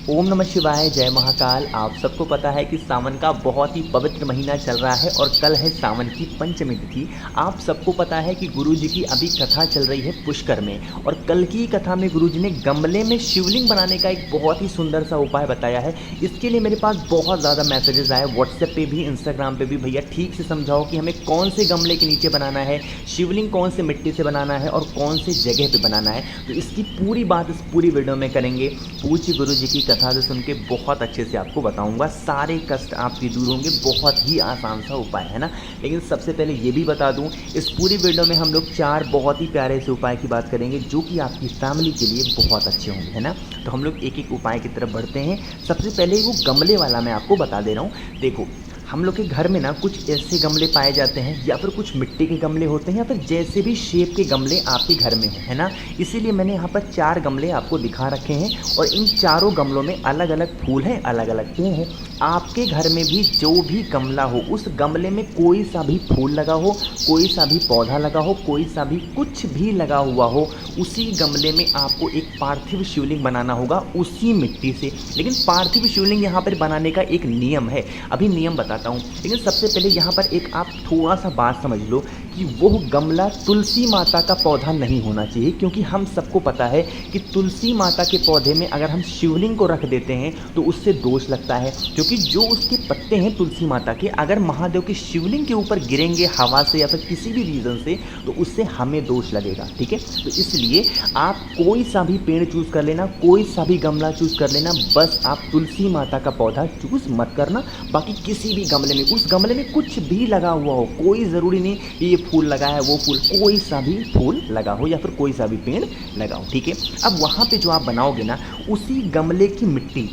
ओम नमः शिवाय, जय महाकाल। आप सबको पता है कि सावन का बहुत ही पवित्र महीना चल रहा है और कल है सावन की पंचमी तिथि। आप सबको पता है कि गुरु जी की अभी कथा चल रही है पुष्कर में, और कल की कथा में गुरु जी ने गमले में शिवलिंग बनाने का एक बहुत ही सुंदर सा उपाय बताया है। इसके लिए मेरे पास बहुत ज़्यादा मैसेजेस आए व्हाट्सएप पे भी, इंस्टाग्राम पे भी। भैया ठीक से समझाओ कि हमें कौन से गमले के नीचे बनाना है, शिवलिंग कौन से मिट्टी से बनाना है और कौन से जगह पे बनाना है। तो इसकी पूरी बात इस पूरी वीडियो में करेंगे। पूज्य गुरु जी की कथा से सुन के बहुत अच्छे से आपको बताऊंगा, सारे कष्ट आपके दूर होंगे। बहुत ही आसान सा उपाय है ना। लेकिन सबसे पहले ये भी बता दूं, इस पूरी वीडियो में हम लोग 4 बहुत ही प्यारे से उपाय की बात करेंगे जो कि आपकी फैमिली के लिए बहुत अच्छे होंगे, है ना। तो हम लोग एक एक उपाय की तरफ बढ़ते हैं। सबसे पहले वो गमले वाला मैं आपको बता दे रहा हूँ। देखो, हम लोग के घर में ना कुछ ऐसे गमले पाए जाते हैं, या फिर कुछ मिट्टी के गमले होते हैं, या फिर जैसे भी शेप के गमले आपके घर में हो, है ना। इसीलिए मैंने यहाँ पर 4 गमले आपको दिखा रखे हैं, और इन चारों गमलों में अलग अलग फूल हैं, अलग अलग पेड़ हैं। आपके घर में भी जो भी गमला हो, उस गमले में कोई सा भी फूल लगा हो, कोई सा भी पौधा लगा हो, कोई सा भी कुछ भी लगा हुआ हो, उसी गमले में आपको एक पार्थिव शिवलिंग बनाना होगा उसी मिट्टी से। लेकिन पार्थिव शिवलिंग यहाँ पर बनाने का एक नियम है, अभी नियम बताता हूँ। लेकिन सबसे पहले यहाँ पर एक आप थोड़ा सा बात समझ लो कि वो गमला तुलसी माता का पौधा नहीं होना चाहिए, क्योंकि हम सबको पता है कि तुलसी माता के पौधे में अगर हम शिवलिंग को रख देते हैं तो उससे दोष लगता है, क्योंकि जो उसके पत्ते हैं तुलसी माता के, अगर महादेव के शिवलिंग के ऊपर गिरेंगे हवा से या फिर किसी भी रीज़न से, तो उससे हमें दोष लगेगा, ठीक है। तो इसलिए आप कोई सा भी पेड़ चूज़ कर लेना, कोई सा भी गमला चूज़ कर लेना, बस आप तुलसी माता का पौधा चूज़ मत करना। बाकी किसी भी गमले में, उस गमले में कुछ भी लगा हुआ हो, कोई ज़रूरी नहीं ये फूल लगा है वो फूल, कोई सा भी फूल लगा हो या फिर कोई सा भी पेड़ लगा हो, ठीक है। अब वहाँ पे जो आप बनाओगे ना, उसी गमले की मिट्टी,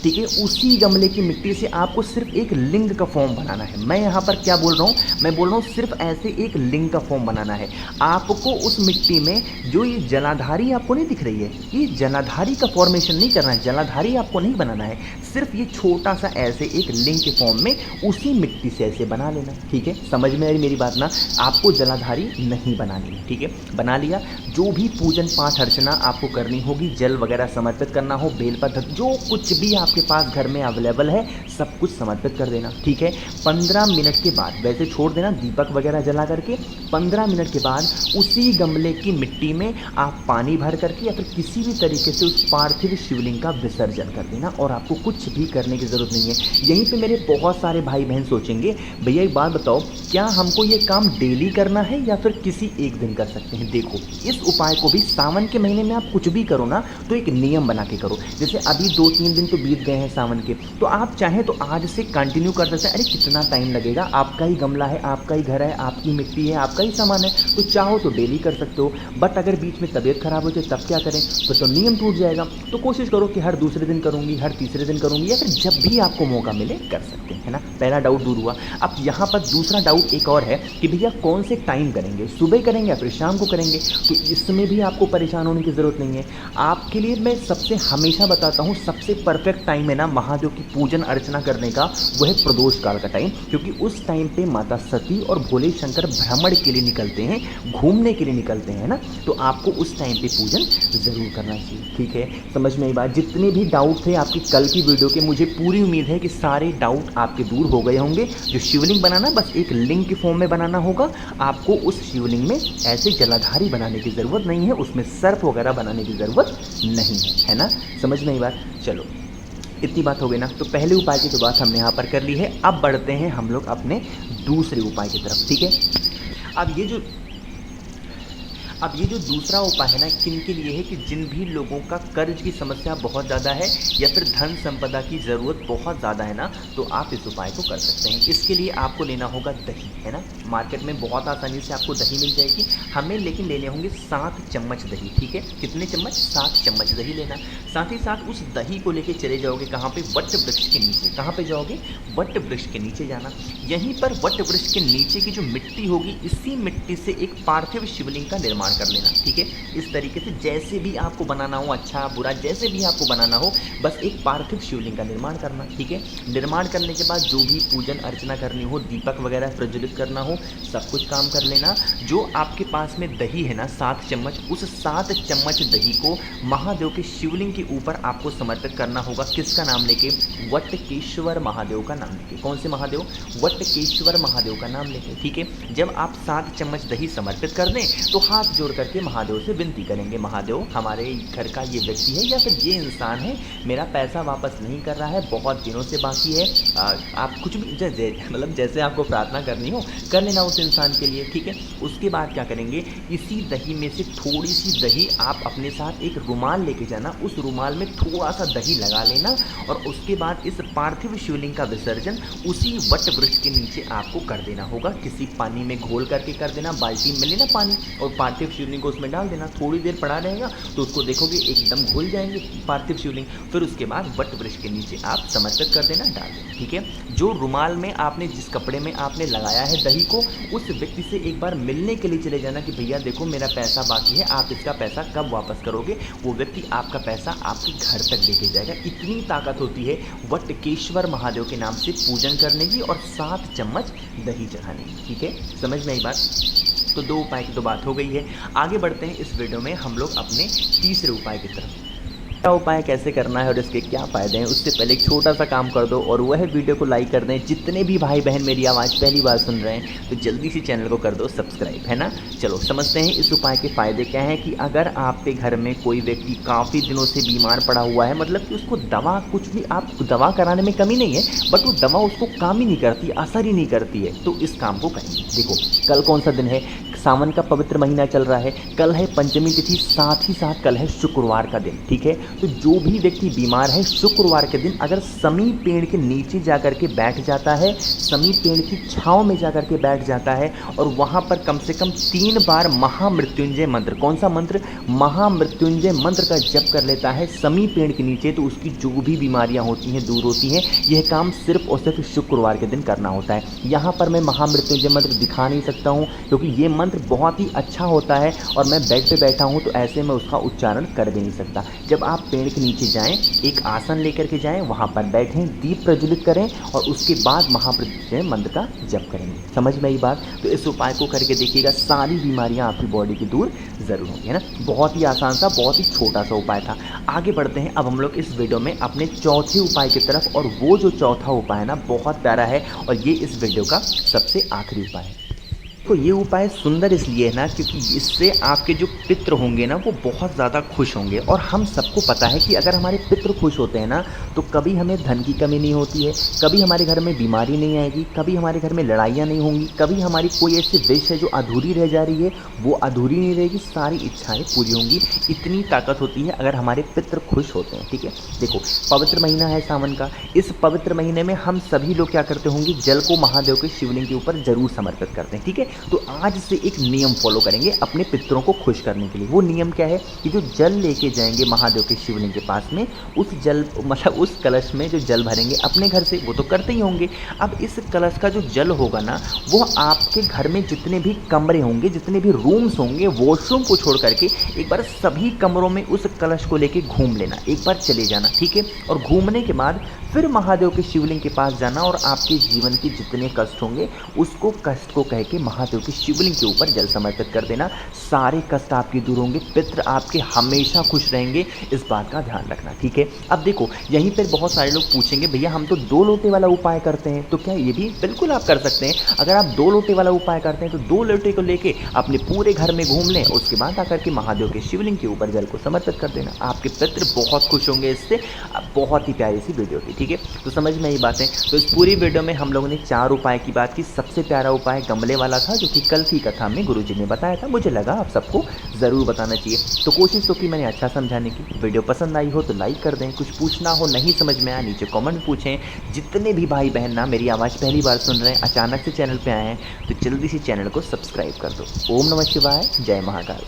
ठीक है, उसी गमले की मिट्टी से आपको सिर्फ एक लिंग का फॉर्म बनाना है। मैं यहाँ पर क्या बोल रहा हूँ, मैं बोल रहा हूँ सिर्फ ऐसे एक लिंग का फॉर्म बनाना है। आपको उस मिट्टी में जो ये जलाधारी आपको नहीं दिख रही है, ये जलाधारी का फॉर्मेशन नहीं करना है, जलाधारी आपको नहीं बनाना है। सिर्फ ये छोटा सा ऐसे एक लिंग के फॉर्म में उसी मिट्टी से ऐसे बना लेना, ठीक है। समझ में आई मेरी बात ना। आपको जलाधारी नहीं बनानी है, ठीक है। बना लिया, जो भी पूजन पाठ अर्चना आपको करनी होगी, जल वगैरह समर्पित करना हो, बेलपत्र, जो कुछ भी आपके पास घर में अवेलेबल है सब कुछ समर्पित कर देना, ठीक है। 15 मिनट के बाद वैसे छोड़ देना, दीपक वगैरह जला करके 15 मिनट के बाद उसी गमले की मिट्टी में आप पानी भर करके या फिर किसी भी तरीके से उस पार्थिव शिवलिंग का विसर्जन कर देना, और आपको कुछ भी करने की ज़रूरत नहीं है। यहीं पे मेरे बहुत सारे भाई बहन सोचेंगे, भैया एक बात बताओ, क्या हमको ये काम डेली करना है या फिर किसी एक दिन कर सकते हैं। देखो, इस उपाय को भी सावन के महीने में आप कुछ भी करो ना तो एक नियम बना के करो। जैसे अभी 2-3 दिन तो बीत गए हैं सावन के, तो आप चाहें तो आज से कंटिन्यू कर सकते हैं। अरे कितना टाइम लगेगा, आपका ही गमला है, आपका ही घर है, आपकी मिट्टी है, आपका ही सामान है, तो चाहो तो डेली कर सकते हो। बट अगर बीच में तबीयत खराब हो जाए तब क्या करें, तो नियम टूट जाएगा। तो कोशिश करो कि हर दूसरे दिन करूँगी, हर तीसरे दिन करूँगी, या फिर जब भी आपको मौका मिले कर सकते हैं, है ना। पहला डाउट दूर हुआ। अब यहाँ पर दूसरा डाउट एक और है कि भैया कौन से टाइम करेंगे, सुबह करेंगे या फिर शाम को करेंगे। तो इसमें भी आपको परेशान होने की ज़रूरत नहीं है। आपके लिए मैं सबसे हमेशा बताता हूँ, सबसे परफेक्ट टाइम है ना महादेव की पूजन अर्चना करने का, वो है प्रदोष काल का टाइम, क्योंकि उस टाइम पे माता सती और भोले शंकर भ्रमण के लिए निकलते हैं, घूमने के लिए निकलते हैं ना। तो आपको उस टाइम पे पूजन ज़रूर करना चाहिए, ठीक है। समझ में आई बात। जितने भी डाउट थे आपकी कल की वीडियो के, मुझे पूरी उम्मीद है कि सारे डाउट आपके दूर हो गए होंगे। जो शिवलिंग बनाना, बस एक लिंग के फॉर्म में बनाना होगा आपको। उस शिवलिंग में ऐसे जलाधारी बनाने की ज़रूरत नहीं है, उसमें सर्प वगैरह बनाने की ज़रूरत नहीं है ना। समझ में आई बात। चलो, इतनी बात हो गई ना। तो पहले उपाय की तो बात हमने यहाँ पर कर ली है। अब बढ़ते हैं हम लोग अपने दूसरे उपाय की तरफ, ठीक है। अब ये जो दूसरा उपाय है ना, किन के लिए है कि जिन भी लोगों का कर्ज की समस्या बहुत ज़्यादा है या फिर धन संपदा की ज़रूरत बहुत ज़्यादा है ना, तो आप इस उपाय को कर सकते हैं। इसके लिए आपको लेना होगा दही, है ना। मार्केट में बहुत आसानी से आपको दही मिल जाएगी। हमें लेकिन लेने होंगे 7 चम्मच दही, ठीक है। कितने चम्मच? 7 चम्मच दही लेना। साथ ही साथ उस दही को लेके चले जाओगे कहाँ पे? वट वृक्ष के नीचे। कहाँ पे जाओगे? वट वृक्ष के नीचे जाना। यहीं पर वट वृक्ष के नीचे की जो मिट्टी होगी, इसी मिट्टी से एक पार्थिव शिवलिंग का निर्माण निर्माण कर लेना। ठीक है, इस तरीके से जैसे भी आपको बनाना हो, अच्छा बुरा जैसे भी आपको बनाना हो, बस एक पार्थिव शिवलिंग का निर्माण करना। ठीक है, निर्माण करने के बाद जो भी पूजन अर्चना करनी हो, दीपक वगैरह प्रज्वलित करना हो, सब कुछ काम कर लेना। जो आपके पास में दही है ना 7 चम्मच, उस 7 चम्मच दही को महादेव के शिवलिंग के ऊपर आपको समर्पित करना होगा। किसका नाम लेके? वटकेश्वर महादेव का नाम लेके। कौन से महादेव? वटकेश्वर महादेव का नाम लेके। ठीक है, जब आप 7 चम्मच दही समर्पित कर दें तो हाथ जोड़ करके महादेव से विनती करेंगे, महादेव हमारे घर का ये व्यक्ति है या फिर ये इंसान है, मेरा पैसा वापस नहीं कर रहा है, बहुत दिनों से बाकी है, आप कुछ भी मतलब जैसे आपको प्रार्थना करनी हो कर लेना उस इंसान के लिए। ठीक है, उसके बाद क्या करेंगे, इसी दही में से थोड़ी सी दही आप अपने साथ एक रुमाल लेके जाना, उस रुमाल में थोड़ा सा दही लगा लेना और उसके बाद इस पार्थिव शिवलिंग का विसर्जन उसी वट वृक्ष के नीचे आपको कर देना होगा। किसी पानी में घोल करके कर देना, बाल्टी में लेना पानी और पार्थिव शिवलिंग को उसमें डाल देना। थोड़ी देर पड़ा रहेगा तो उसको देखोगे एकदम घुल जाएंगे पार्थिव शिवलिंग। फिर उसके बाद वट वृक्ष के नीचे आप समर्पित कर देना, डाल देना। ठीक है, जो रुमाल में आपने, जिस कपड़े में आपने लगाया है दही को, उस व्यक्ति से एक बार मिलने के लिए चले जाना कि भैया देखो मेरा पैसा बाकी है, आप इसका पैसा कब वापस करोगे। वो व्यक्ति आपका पैसा आपके घर तक लेके जाएगा। इतनी ताकत होती है वटकेश्वर महादेव के नाम से पूजन करने की और 7 चम्मच दही चढ़ाने की। ठीक है, समझ में आई बात? तो 2 उपाय की तो बात हो गई है। आगे बढ़ते हैं इस वीडियो में हम लोग अपने तीसरे उपाय की तरफ। क्या उपाय कैसे करना है और इसके क्या फ़ायदे हैं, उससे पहले एक छोटा सा काम कर दो और वह वीडियो को लाइक कर दें। जितने भी भाई बहन मेरी आवाज़ पहली बार सुन रहे हैं तो जल्दी से चैनल को कर दो सब्सक्राइब, है ना। चलो समझते हैं इस उपाय के फ़ायदे क्या हैं। कि अगर आपके घर में कोई व्यक्ति काफ़ी दिनों से बीमार पड़ा हुआ है, मतलब कि उसको दवा कुछ भी, आप दवा कराने में कमी नहीं है, बट वो दवा उसको काम ही नहीं करती, असर ही नहीं करती है, तो इस काम को करेंगे। देखो कल कौन सा दिन है, सावन का पवित्र महीना चल रहा है, कल है पंचमी तिथि, साथ ही साथ कल है शुक्रवार का दिन। ठीक है, तो जो भी व्यक्ति बीमार है शुक्रवार के दिन अगर समी पेड़ के नीचे जाकर के बैठ जाता है, समी पेड़ की छांव में जाकर के बैठ जाता है और वहाँ पर कम से कम 3 बार महामृत्युंजय मंत्र, कौन सा मंत्र? महामृत्युंजय मंत्र का जप कर लेता है समी पेड़ के नीचे, तो उसकी जो भी बीमारियाँ होती हैं दूर होती हैं। यह काम सिर्फ और सिर्फ शुक्रवार के दिन करना होता है। यहाँ पर मैं महामृत्युंजय मंत्र दिखा नहीं सकता हूँ क्योंकि ये मंत्र बहुत ही अच्छा होता है और मैं बेड पे बैठा हूँ तो ऐसे में उसका उच्चारण कर भी नहीं सकता। जब आप पेड़ के नीचे जाएं, एक आसन लेकर के जाएं, वहाँ पर बैठें, दीप प्रज्वलित करें और उसके बाद महामृत्युंजय मंत्र का जप करेंगे। समझ में आई बात? तो इस उपाय को करके देखिएगा, सारी बीमारियाँ आपकी बॉडी की दूर ज़रूर होंगी, है ना। बहुत ही आसान सा, बहुत ही छोटा सा उपाय था। आगे बढ़ते हैं अब हम लोग इस वीडियो में अपने चौथे उपाय की तरफ, और वो जो चौथा उपाय है ना बहुत प्यारा है और ये इस वीडियो का सबसे आखिरी उपाय है। तो ये उपाय सुंदर इसलिए है ना क्योंकि इससे आपके जो पितृ होंगे ना वो बहुत ज़्यादा खुश होंगे। और हम सबको पता है कि अगर हमारे पितृ खुश होते हैं ना तो कभी हमें धन की कमी नहीं होती है, कभी हमारे घर में बीमारी नहीं आएगी, कभी हमारे घर में लड़ाइयाँ नहीं होंगी, कभी हमारी कोई ऐसी विश है जो अधूरी रह जा रही है वो अधूरी नहीं रहेगी, सारी इच्छाएँ पूरी होंगी। इतनी ताकत होती है अगर हमारे पितृ खुश होते हैं। ठीक है, देखो पवित्र महीना है सावन का, इस पवित्र महीने में हम सभी लोग क्या करते होंगे, जल को महादेव के शिवलिंग के ऊपर जरूर समर्पित करते हैं। ठीक है, तो आज से एक नियम फॉलो करेंगे अपने पितरों को खुश करने के लिए। वो नियम क्या है कि जो जल लेके जाएंगे महादेव के शिवलिंग के पास में, उस जल मतलब उस कलश में जो जल भरेंगे अपने घर से, वो तो करते ही होंगे। अब इस कलश का जो जल होगा ना वो आपके घर में जितने भी कमरे होंगे, जितने भी रूम्स होंगे, वॉशरूम को छोड़ करके एक बार सभी कमरों में उस कलश को लेके घूम लेना, एक बार चले जाना। ठीक है, और घूमने के बाद फिर महादेव के शिवलिंग के पास जाना और आपके जीवन के जितने कष्ट होंगे उसको कष्ट को कह के महादेव के शिवलिंग के ऊपर जल समर्पित कर देना। सारे कष्ट आपके दूर होंगे, पितृ आपके हमेशा खुश रहेंगे, इस बात का ध्यान रखना। ठीक है, अब देखो यहीं पर बहुत सारे लोग पूछेंगे भैया हम तो 2 लोटे वाला उपाय करते हैं, तो क्या ये भी? बिल्कुल आप कर सकते हैं। अगर आप 2 लोटे वाला उपाय करते हैं तो 2 लोटे को लेके अपने पूरे घर में घूम लें, उसके बाद आकर के महादेव के शिवलिंग के ऊपर जल को समर्पित कर देना। आपके पितृ बहुत खुश होंगे इससे। बहुत ही प्यारी सी वीडियो थी। ठीक है, तो समझ में आई बातें। तो इस पूरी वीडियो में हम लोगों ने 4 उपाय की बात की। सबसे प्यारा उपाय गमले वाला था जो कि कल की कथा में गुरुजी ने बताया था। मुझे लगा आप सबको ज़रूर बताना चाहिए, तो कोशिश तो की मैंने अच्छा समझाने की। वीडियो पसंद आई हो तो लाइक कर दें, कुछ पूछना हो, नहीं समझ में आया नीचे कमेंट में पूछें। जितने भी भाई बहन ना मेरी आवाज़ पहली बार सुन रहे हैं, अचानक से चैनल पर आए हैं, तो जल्दी से चैनल को सब्सक्राइब कर दो। ओम नमः शिवाय, जय महाकाल।